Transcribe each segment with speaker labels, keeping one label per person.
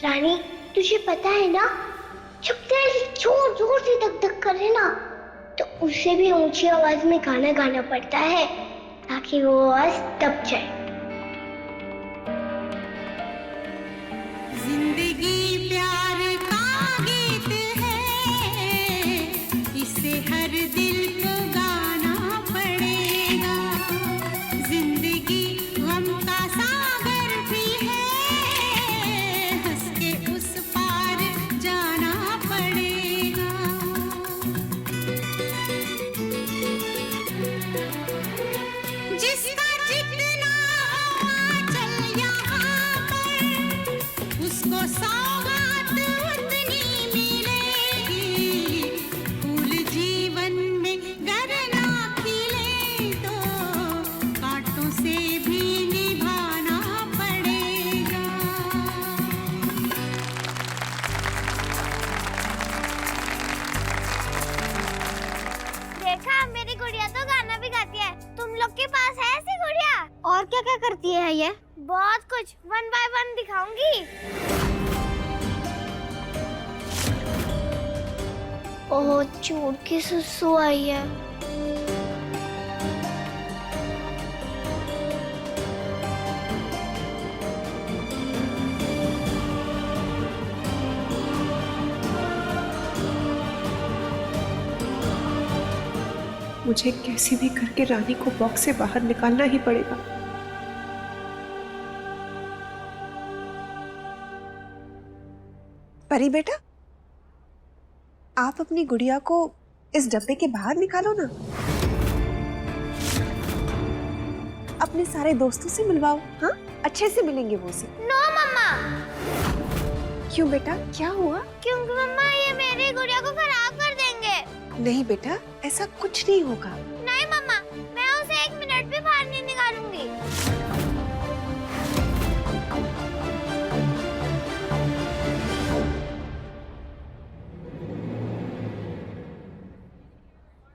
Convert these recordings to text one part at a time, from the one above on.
Speaker 1: रानी, तुझे पता है ना, जब दिल जोर जोर से धक धक करे ना, तो उसे भी ऊंची आवाज में गाना गाना पड़ता है ताकि वो आवाज दब जाए।
Speaker 2: जिंदगी प्यार का गीत है, इसे हर दिल को गाना पड़ेगा। जिंदगी गम का सागर भी है, हंस के उस पार जाना पड़ेगा। जिसका जितना चल यहाँ पर, उसको सौगात उतनी मिलेगी। फूल जीवन में गर ना खिले तो कांटों से भी निभाना पड़ेगा।
Speaker 1: देखा, मेरी गुड़िया तो गाना भी गाती है। तुम लोग के पास है ऐसी गुड़िया?
Speaker 3: और क्या क्या करती है ये?
Speaker 1: बहुत कुछ, 1 बाय 1 दिखाऊंगी। ओह, चोट की सुसु आई है।
Speaker 4: मुझे कैसे भी करके रानी को बॉक्स से बाहर निकालना ही पड़ेगा। परी बेटा, आप अपनी गुड़िया को इस डब्बे के बाहर निकालो ना। अपने सारे दोस्तों से मिलवाओ। हाँ, अच्छे से मिलेंगे वो से।
Speaker 1: नो मम्मा।
Speaker 4: क्यों बेटा, क्या हुआ?
Speaker 1: क्योंकि मम्मा ये मेरी गुड़िया को खराब कर देंगे।
Speaker 4: नहीं बेटा, ऐसा कुछ नहीं होगा।
Speaker 1: नहीं मम्मा, मैं उसे 1 मिनट भी बाहर नहीं निकालूंगी।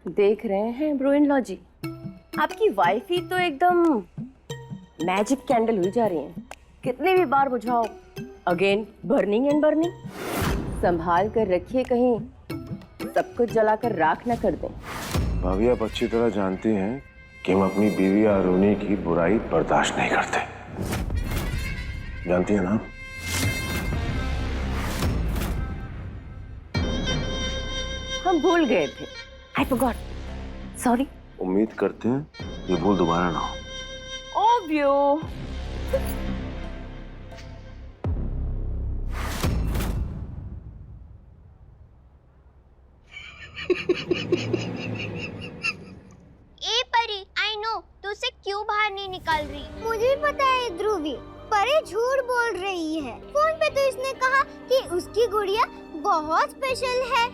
Speaker 5: देख रहे हैं ब्रो इन लॉ जी, आपकी वाइफ ही तो एकदम मैजिक कैंडल हुई जा रही हैं। कितनी भी बार बुझाओ, अगेन बर्निंग एंड बर्निंग। संभाल कर रखिए कहीं सब कुछ जलाकर राख न कर दें।
Speaker 6: भाभी, आप अच्छी तरह जानती हैं कि हम अपनी बीवी आरुणी की बुराई बर्दाश्त नहीं करते। जानती है ना?
Speaker 5: हम भूल गए थे, आई फॉरगॉट, सॉरी।
Speaker 6: उम्मीद करते हैं ये भूल दोबारा ना हो।
Speaker 5: ओब्यो।
Speaker 1: ए परी, आई नो, तू उसे क्यों बाहर नहीं निकाल रही। मुझे भी पता है ध्रुवी, परी झूठ बोल रही है। फोन पे तो इसने कहा कि उसकी गुड़िया बहुत स्पेशल है,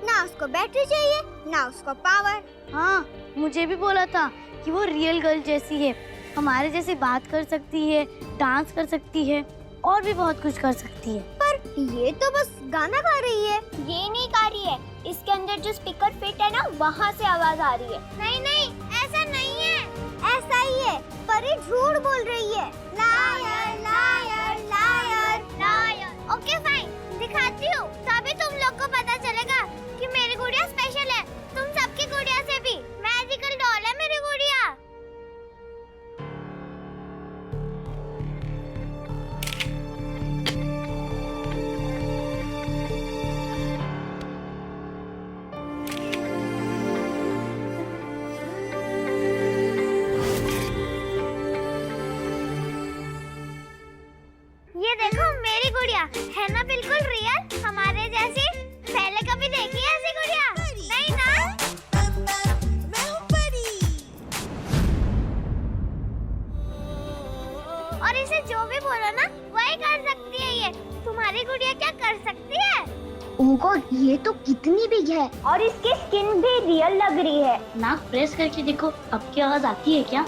Speaker 1: ना उसको बैटरी चाहिए ना उसको पावर।
Speaker 3: हाँ, मुझे भी बोला था कि वो रियल गर्ल जैसी है, हमारे जैसे बात कर सकती है, डांस कर सकती है और भी बहुत कुछ कर सकती है।
Speaker 1: पर ये तो बस गाना गा रही है। ये नहीं गा रही है, इसके अंदर जो स्पीकर फिट है ना, वहाँ से आवाज आ रही है। नहीं नहीं, ऐसा नहीं है। ऐसा ही है, परी झूठ बोल रही है। Liar liar liar liar. Okay fine, दिखाती हूँ, तभी तुम लोग को पता चलेगा कि मेरी गुड़िया स्पेशल है। तुम सबकी गुड़िया से भी मैजिकल डॉल है मेरी गुड़िया। ये देखो मेरी गुड़िया है ना, बिल्कुल रियल, हमारे जैसी। पहले कभी देखी है ऐसी गुड़िया? नहीं ना?
Speaker 2: मैं हूँ परी।
Speaker 1: और इसे जो भी बोलो ना, वही कर सकती है। ये तुम्हारी गुड़िया क्या कर सकती है?
Speaker 3: उनको ये तो कितनी बिग है।
Speaker 1: और इसकी स्किन भी रियल लग रही है।
Speaker 3: नाक प्रेस करके देखो, अब की आवाज आती है क्या?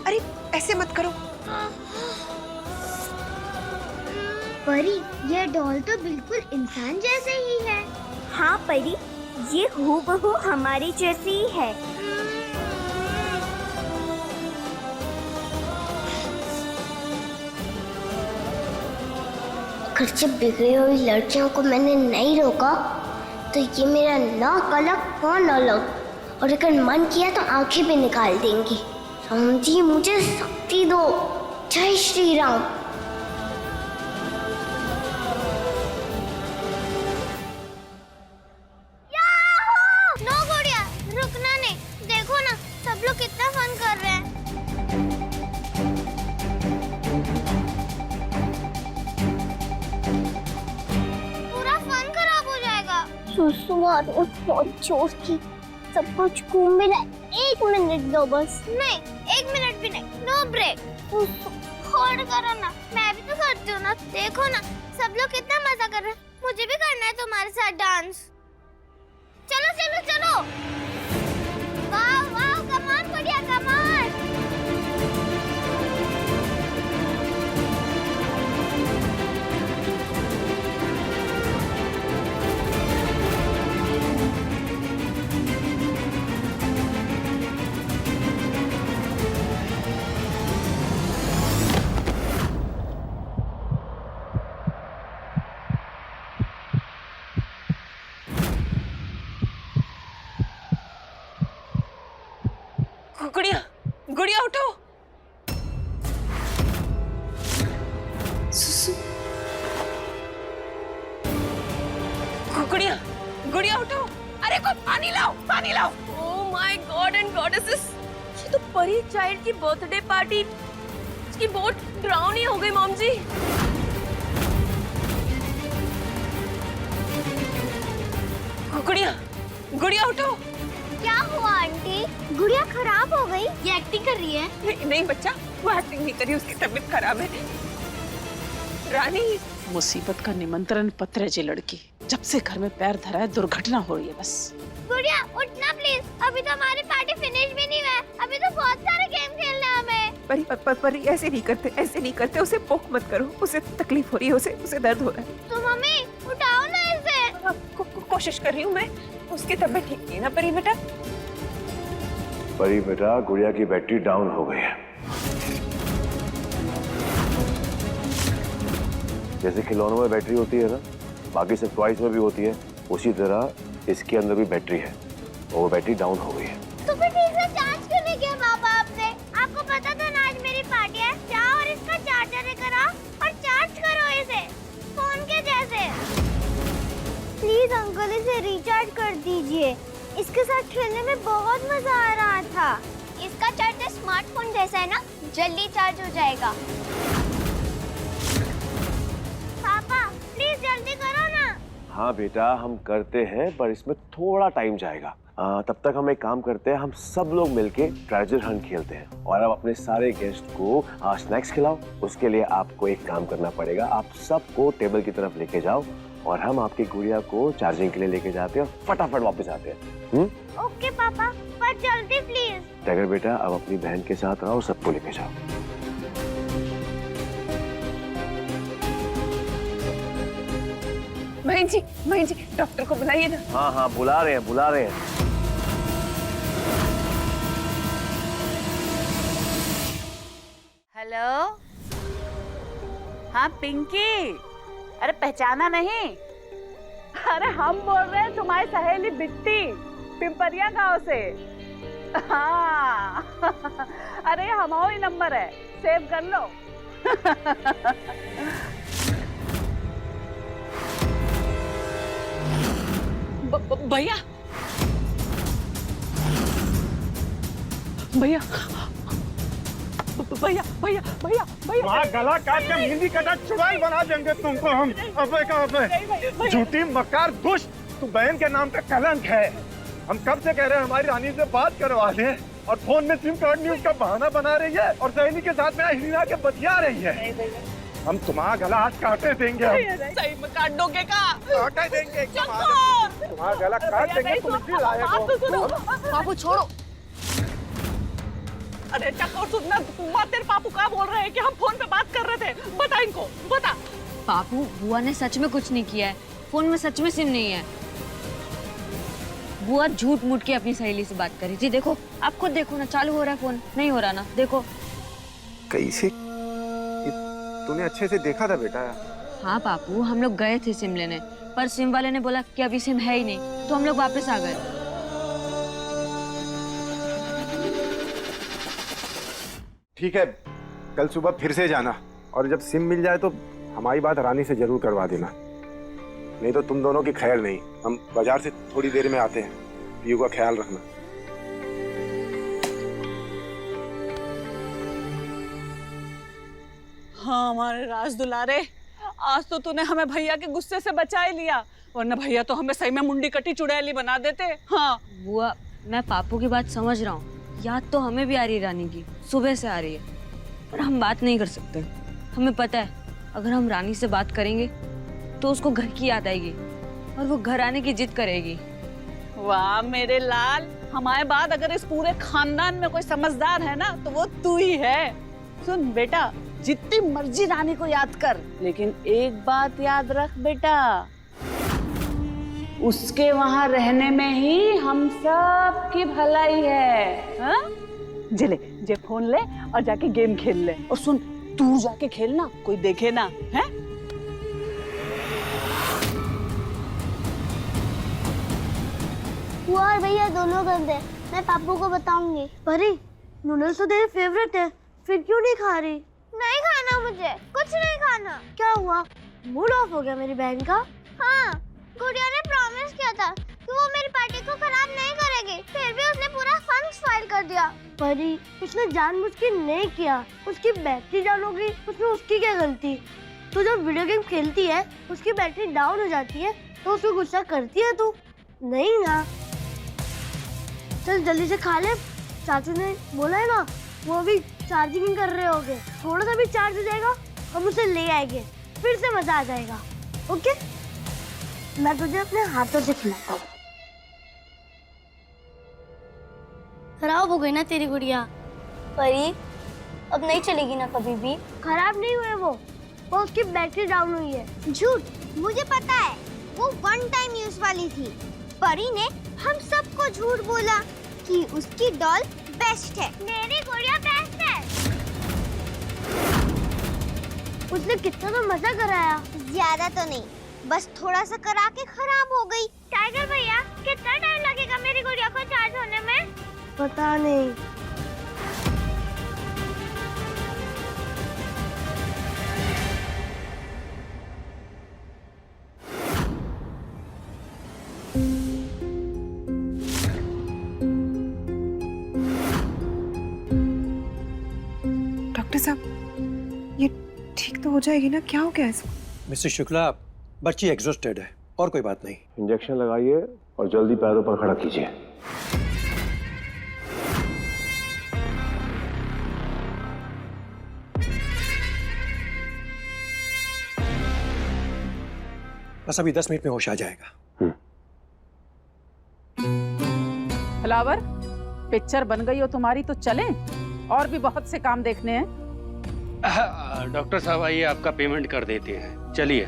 Speaker 4: अरे ऐसे मत करो।
Speaker 1: परी, ये डॉल तो बिल्कुल इंसान जैसे ही है। हाँ परी, ये हूबहू हमारी जैसी ही है। अगर जब बिगड़ी हुई लड़कियों को मैंने नहीं रोका तो ये मेरा नाक अलग कान अलग, और अगर मन किया तो आंखें भी निकाल देंगी। राम जी मुझे शक्ति दो। जय श्री राम। नो गुड़िया, रुकना नहीं। देखो ना सब लोग कितना फन कर रहे हैं। पूरा फन खराब हो जाएगा। सुसुमार और बहुत जोर की सब कुछ घूम मिला। 1 मिनट दो बस। नहीं 1 मिनट भी नहीं। No break. होल्ड करो ना, मैं भी तो करती हूँ ना। देखो ना सब लोग कितना मजा कर रहे हैं। मुझे भी करना है तुम्हारे साथ डांस। चलो चलो चलो। वाह वाह, कम ऑन गुड़िया, कम ऑन।
Speaker 2: गुड़िया, गुड़िया उठो।
Speaker 4: सुसु,
Speaker 2: गुड़िया, गुड़िया उठो। अरे कोई पानी लाओ, पानी लाओ।
Speaker 5: Oh my God and goddesses, ये तो परी चाइल्ड की बर्थडे पार्टी, इसकी बोट ड्राउन ही हो गई मॉम जी।
Speaker 2: गुड़िया, गुड़िया उठो।
Speaker 1: क्या हुआ आंटी? गुड़िया खराब हो गई? ये एक्टिंग कर रही है।
Speaker 2: नहीं बच्चा, वो एक्टिंग नहीं करी, उसकी तबीयत खराब है। रानी,
Speaker 7: मुसीबत का निमंत्रण पत्र है जी लड़की। जब से घर में पैर धरा है दुर्घटना हो रही है बस।
Speaker 1: गुड़िया उठना प्लीज, अभी तो हमारी पार्टी फिनिश भी नहीं हुआ है। अभी तो बहुत सारे गेम खेलने हैं हमें।
Speaker 2: परी ऐसे नहीं करते, ऐसे नहीं करते। उसे पोक मत करो, उसे तकलीफ हो रही है, उसे दर्द हो रहा है।
Speaker 1: तो मम्मी उठाओ ना इसे।
Speaker 2: कोशिश कर रही हूँ मैं। उसकी तबीयत ठीक नहीं ना परी बेटा।
Speaker 6: परी बेटा, गुड़िया की बैटरी डाउन हो गई है। जैसे खिलौनों में बैटरी होती है ना, बाकी सब टॉयज में भी होती है, उसी तरह इसके अंदर भी बैटरी है और वो बैटरी डाउन हो गई है।
Speaker 1: तो फिर ठीक से चार्ज क्यों नहीं किया पापा आपने? आपको पता था ना आज मेरी पार्टी है। जाओ और इसका चार्जर लेकर आओ और चार्ज करो इसे, फोन के जैसे। प्लीज अंकल इसे रिचार्ज कर दीजिए। इसके साथ खेलने में बहुत मजा आ रहा था। इसका चार्जर स्मार्टफोन जैसा है ना, जल्दी चार्ज हो जाएगा। पापा प्लीज जल्दी करो ना।
Speaker 6: हाँ बेटा, हम करते हैं, पर इसमें थोड़ा टाइम जाएगा। तब तक हम एक काम करते हैं, हम सब लोग मिलके ट्रेजर हंट खेलते हैं और अब अपने सारे गेस्ट को स्नैक्स खिलाओ। उसके लिए आपको एक काम करना पड़ेगा, आप सबको टेबल की तरफ लेके जाओ और हम आपकी गुड़िया को चार्जिंग के लिए लेके जाते हैं और फटाफट वापस आते हैं।
Speaker 1: ओके पापा, पर जल्दी प्लीज।
Speaker 6: टाइगर बेटा, अब अपनी बहन के साथ रहो, सबको लेके जाओ।
Speaker 2: बहन जी, डॉक्टर को बुलाइए ना।
Speaker 6: हाँ हाँ, बुला रहे हैं।
Speaker 7: हेलो, हाँ पिंकी, अरे पहचाना नहीं? अरे हम बोल रहे हैं तुम्हारी सहेली बिट्टी, पिंपरिया गांव से। हाँ अरे हमारा ही नंबर है, सेव कर लो।
Speaker 2: भैया, भैया, भैया, भैया, भैया, भैया,
Speaker 8: गला काट के मेहंदी कटा चुड़ैल बना देंगे तुमको हम। अबे का अबे, झूठी मक्कार दुष्ट, तू बहन के नाम पे कलंक है। हम कब से कह रहे हैं हमारी रानी से बात करवा दे, और फोन में सिम कार्ड नहीं उसका बहाना बना रही है और सहेली के साथ में हिना के बतिया रही है। हम तुम्हारा गला आज काटे देंगे।
Speaker 2: सही में काट दोगे का?
Speaker 8: काटे देंगे, तुम्हारा गला काट देंगे। तुम इतनी लायक हो।
Speaker 5: बाबू छोड़ो।
Speaker 2: अरे चक्कर सुनना, तेरे पापू क्या बोल रहे हैं कि हम फोन पे बात कर रहे थे? बता इनको, बता।
Speaker 9: पापू, बुआ ने सच में कुछ नहीं किया है। फोन में सच में सिम नहीं है। बुआ झूठ मूठ के अपनी सहेली से बात कर रही थी। देखो आप खुद देखो ना, चालू हो रहा है फोन, नहीं हो रहा ना, देखो।
Speaker 8: कैसे? तूने अच्छे से देखा था बेटा?
Speaker 9: हाँ पापू, हम लोग गए थे सिम लेने, पर सिम वाले ने बोला कि अभी सिम है ही नहीं, तो हम लोग वापस आ गए।
Speaker 8: ठीक है, कल सुबह फिर से जाना, और जब सिम मिल जाए तो हमारी बात रानी से जरूर करवा देना, नहीं तो तुम दोनों की खैर नहीं। हम बाजार से थोड़ी देर में आते हैं, पीयू का ख्याल रखना।
Speaker 2: हाँ हमारे राज दुलारे, आज तो तूने हमें भैया के गुस्से से बचा ही लिया, वरना भैया तो हमें सही में मुंडी कटी चुड़ैली बना देते। हाँ
Speaker 9: बुआ, मैं पापू की बात समझ रहा हूँ, याद तो हमें भी आ रही है रानी की, सुबह से आ रही है, पर हम बात नहीं कर सकते। हमें पता है अगर हम रानी से बात करेंगे तो उसको घर की याद आएगी और वो घर आने की जिद करेगी।
Speaker 7: वाह मेरे लाल, हमारे बाद अगर इस पूरे खानदान में कोई समझदार है ना तो वो तू ही है। सुन बेटा, जितनी मर्जी रानी को याद कर, लेकिन एक बात याद रख बेटा, उसके वहां रहने में ही हम सब की भलाई है। हाँ? जे फोन ले और जाके गेम खेल ले, और सुन तू जाके खेलना, कोई देखे ना, है?
Speaker 1: बुआ और भैया दोनों गंदे, मैं पापू को बताऊंगी।
Speaker 3: परी, नूडल्स तो तेरे फेवरेट है, फिर क्यों नहीं खा रही?
Speaker 1: नहीं खाना मुझे, कुछ नहीं खाना।
Speaker 3: क्या हुआ, मूड ऑफ हो गया मेरी बहन का?
Speaker 1: हाँ, गुड़िया ने प्रॉमिस किया था कि वो मेरी पार्टी को खराब नहीं करेगी, फिर भी उसने पूरा फंड स्पॉइल कर दिया।
Speaker 3: परी, उसने जानबूझ के नहीं किया, उसकी बैटरी डाउन हो गई, उसमें उसकी क्या गलती? तू जब वीडियो गेम खेलती है, उसकी बैटरी डाउन हो जाती है, तो उसको गुस्सा करती है तू? नहीं ना। चल जल्दी से खा ले, चाचू ने बोला है ना, वो भी चार्जिंग कर रहे होंगे, थोड़ा सा भी चार्ज हो जाएगा, हम उसे ले आएंगे, फिर से मजा आ जाएगा। ओके, मैं तुझे अपने हाथों से खिलाता हूँ। खराब हो गई ना तेरी गुड़िया?
Speaker 1: परी, अब नहीं चलेगी ना कभी भी?
Speaker 3: खराब नहीं हुए वो उसकी बैटरी डाउन हुई है।
Speaker 1: झूठ, मुझे पता है, वो वन टाइम यूज वाली थी। परी ने हम सबको झूठ बोला कि उसकी डॉल बेस्ट है। मेरी गुड़िया बेस्ट है।
Speaker 3: उसने कितना तो मजा कराया।
Speaker 1: ज्यादा तो नहीं, बस थोड़ा सा करा के खराब हो गई। टाइगर भैया, कितना टाइम लगेगा मेरी गुड़िया को चार्ज होने में?
Speaker 3: पता नहीं।
Speaker 4: डॉक्टर साहब, ये ठीक तो हो जाएगी ना? क्या हो गया इसको?
Speaker 10: मिस्टर शुक्ला, बच्ची एग्जॉस्टेड है और कोई बात नहीं।
Speaker 6: इंजेक्शन लगाइए और जल्दी पैरों पर खड़ा कीजिए।
Speaker 10: बस अभी 10 मिनट में होश आ जाएगा।
Speaker 7: फ्लावर, पिक्चर बन गई हो तुम्हारी तो चलें, और भी बहुत से काम देखने हैं।
Speaker 11: डॉक्टर साहब आइए, आपका पेमेंट कर देते हैं, चलिए।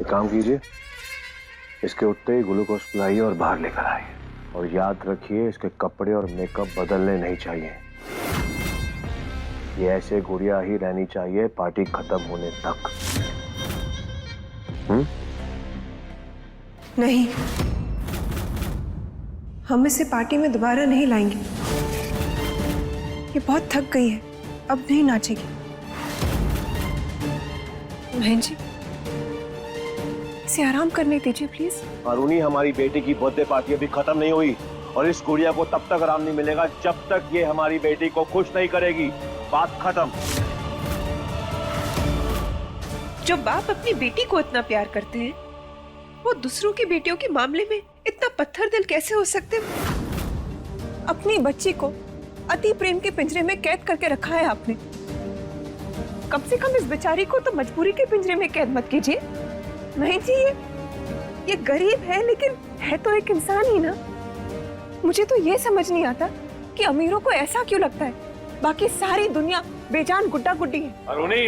Speaker 6: एक काम कीजिए, इसके उठते ही ग्लूकोज पिलाइए और बाहर लेकर आइए, और याद रखिए इसके कपड़े और मेकअप बदलने नहीं चाहिए। ये ऐसे गुड़िया ही रहनी चाहिए पार्टी खत्म होने तक।
Speaker 4: नहीं, हम इसे पार्टी में दोबारा नहीं लाएंगे। ये बहुत थक गई है, अब नहीं नाचेगी। बहन जी, इसे आराम करने दीजिए प्लीज।
Speaker 6: अरुणी, हमारी बेटी की बर्थडे पार्टी अभी खत्म नहीं हुई, और इस गुड़िया को तब तक आराम नहीं मिलेगा जब तक ये हमारी बेटी को खुश नहीं करेगी। बात खत्म।
Speaker 4: जो बाप अपनी बेटी को इतना प्यार करते हैं, वो दूसरों की बेटियों के मामले में इतना पत्थर दिल कैसे हो सकते हैं? अपनी बच्ची को अति प्रेम के पिंजरे में कैद करके रखा है आपने। कम से कम इस बेचारी को तो मजबूरी के पिंजरे में कैद मत कीजिए। नहीं जी, ये गरीब है लेकिन है तो एक इंसान ही ना। मुझे तो ये समझ नहीं आता कि अमीरों को ऐसा क्यों लगता है, बाकी सारी दुनिया बेजान गुड्डा गुड्डी है।
Speaker 6: अरुणी,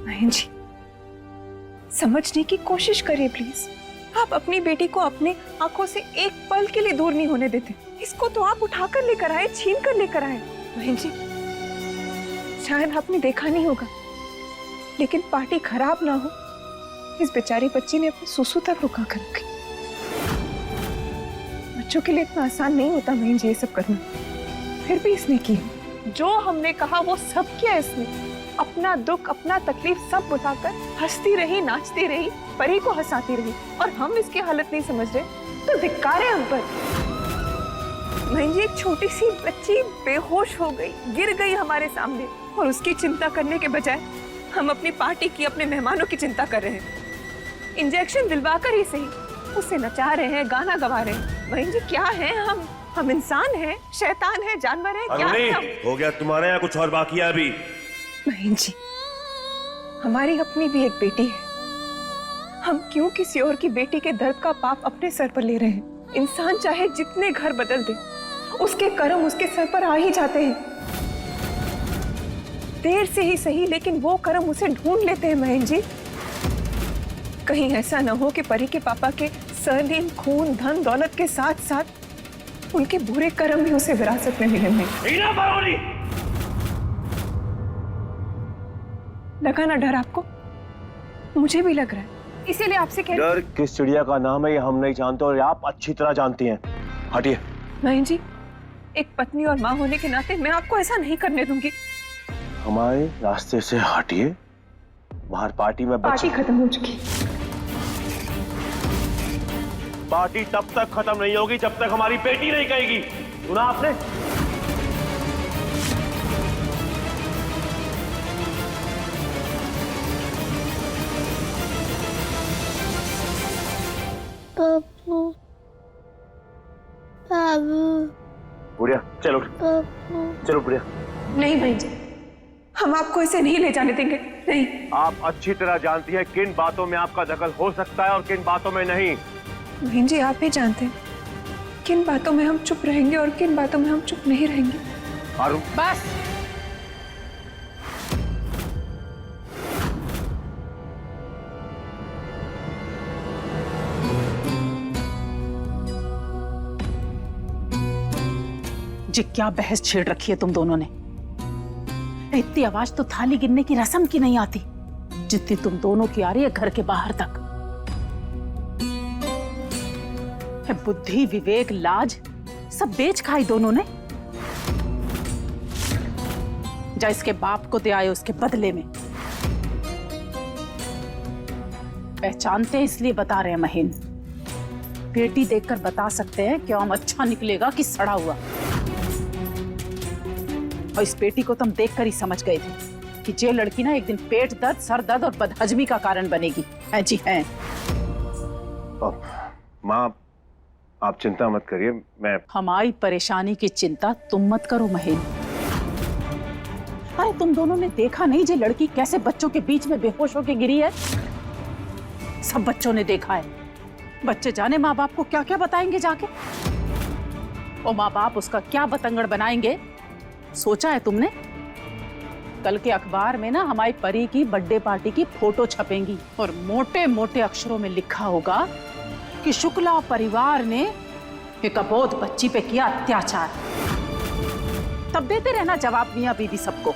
Speaker 4: बहन जी, समझने की कोशिश करिए प्लीज। आप अपनी बेटी को अपने आंखों से एक पल के लिए दूर नहीं होने देते। इसको तो आप उठाकर लेकर आए, छीन कर लेकर आए। बहन जी, शायद आपने देखा नहीं होगा, लेकिन पार्टी खराब ना हो इस बेचारी बच्ची ने अपनी सुसु तक रुका कर रखी। बच्चों के लिए इतना आसान नहीं होता बहन जी ये सब करना, फिर भी इसने किया। जो हमने कहा वो सब किया इसने। अपना दुख, अपना तकलीफ सब बुझाकर हंसती रही, नाचती रही, परी को हंसाती रही, और हम इसकी हालत नहीं समझ रहे तो धिक्कार है हम पर। बहन जी, एक छोटी सी बच्ची बेहोश हो गई, गिर गई हमारे सामने, और उसकी चिंता करने के बजाय हम अपनी पार्टी की, अपने मेहमानों की चिंता कर रहे हैं। इंजेक्शन दिलवाकर ही सही उसे नचा रहे हैं, गाना गवा रहे हैं। बहन जी, क्या है हम इंसान हैं, शैतान हैं, जानवर हैं, क्या है हम?
Speaker 6: हो गया तुम्हारे यहाँ, कुछ और बाकी है अभी?
Speaker 4: बहन जी, हमारी अपनी भी एक बेटी है। हम क्यों किसी और की बेटी के दर्द का पाप अपने सर पर ले रहे हैं? इंसान चाहे जितने घर बदल दे, उसके कर्म उसके सर पर आ ही जाते हैं। देर से ही सही, लेकिन वो कर्म उसे ढूंढ लेते हैं बहन जी। कहीं ऐसा ना हो कि परी के पापा के सरनेम, खून, धन दौलत के साथ साथ उनके बुरे कर्म भी उसे विरासत में मिलेंगे। लगा ना डर आपको? मुझे भी लग रहा है, इसीलिए आपसे कह रही हूं।
Speaker 6: डर किस चिड़िया का नाम है ये हम नहीं जानते, और आप अच्छी तरह जानती हैं। हटिए।
Speaker 4: बहन जी, एक पत्नी और माँ होने के नाते मैं आपको ऐसा नहीं करने दूंगी।
Speaker 6: हमारे रास्ते से हटिए। बाहर पार्टी में
Speaker 4: पार्टी खत्म हो चुकी।
Speaker 6: पार्टी तब तक खत्म नहीं होगी जब तक हमारी बेटी नहीं कहेगी। सुना आपने?
Speaker 3: पापू, बाबू,
Speaker 6: बुढ़िया चलो, चलो बुढ़िया।
Speaker 4: नहीं बहन जी, हम आपको इसे नहीं ले जाने देंगे, नहीं।
Speaker 6: आप अच्छी तरह जानती हैं किन बातों में आपका दखल हो सकता है और किन बातों में नहीं।
Speaker 4: बहन जी, आप भी जानते हैं किन बातों में हम चुप रहेंगे और किन बातों में हम चुप नहीं रहेंगे।
Speaker 6: अरुण,
Speaker 7: बस। जी, क्या बहस छेड़ रखी है तुम दोनों ने? इतनी आवाज तो थाली गिनने की रस्म की नहीं आती जितनी तुम दोनों की आ रही है घर के बाहर तक। बुद्धि, विवेक, लाज सब बेच खाई दोनों ने। जा इसके बाप को दे आए उसके बदले में। पहचानते हैं इसलिए बता रहे हैं महीन। बेटी देखकर बता सकते हैं कि हम अच्छा निकलेगा कि सड़ा हुआ। और इस बेटी को तुम देखकर ही समझ गए थे कि ये लड़की ना एक दिन पेट दर्द, सर दर्द और बदहजमी का कारण बनेगी। है जी है।
Speaker 6: माँ, आप चिंता मत करिए, मैं।
Speaker 7: हमारी परेशानी की चिंता तुम मत करो महीन। अरे तुम दोनों ने देखा नहीं ये लड़की कैसे बच्चों के बीच में बेहोश होकर गिरी है? सब बच्चों ने देखा है। बच्चे जाने माँ बाप को क्या क्या बताएंगे जाके, और माँ बाप उसका क्या बतंगड़ बनाएंगे। सोचा है तुमने? कल के अखबार में ना हमारी परी की बर्थडे पार्टी की फोटो छपेंगी और मोटे मोटे अक्षरों में लिखा होगा कि शुक्ला परिवार ने एक अबोध बच्ची पे किया अत्याचार। तब देते रहना जवाब मियां बीबी सबको।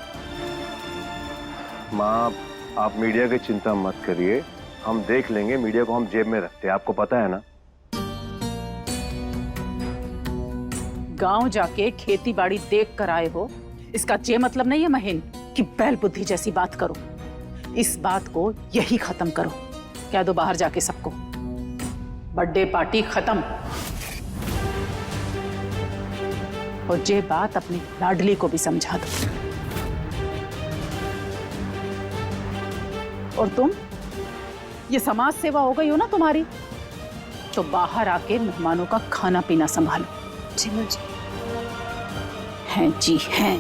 Speaker 6: माँ, आप मीडिया की चिंता मत करिए, हम देख लेंगे। मीडिया को हम जेब में रखते हैं, आपको पता है ना।
Speaker 7: गांव जाके खेती बाड़ी देख कर आए हो, इसका ये मतलब नहीं है महीन कि बैल बुद्धि जैसी बात करो। इस बात को यही खत्म करो। कह दो बाहर जाके सबको, बर्थडे पार्टी खत्म। और ये बात अपनी लाडली को भी समझा दो। और तुम, ये समाज सेवा हो गई हो ना तुम्हारी, तो बाहर आके मेहमानों का खाना पीना संभालो।
Speaker 4: जी माँ जी।
Speaker 7: हैं जी हैं।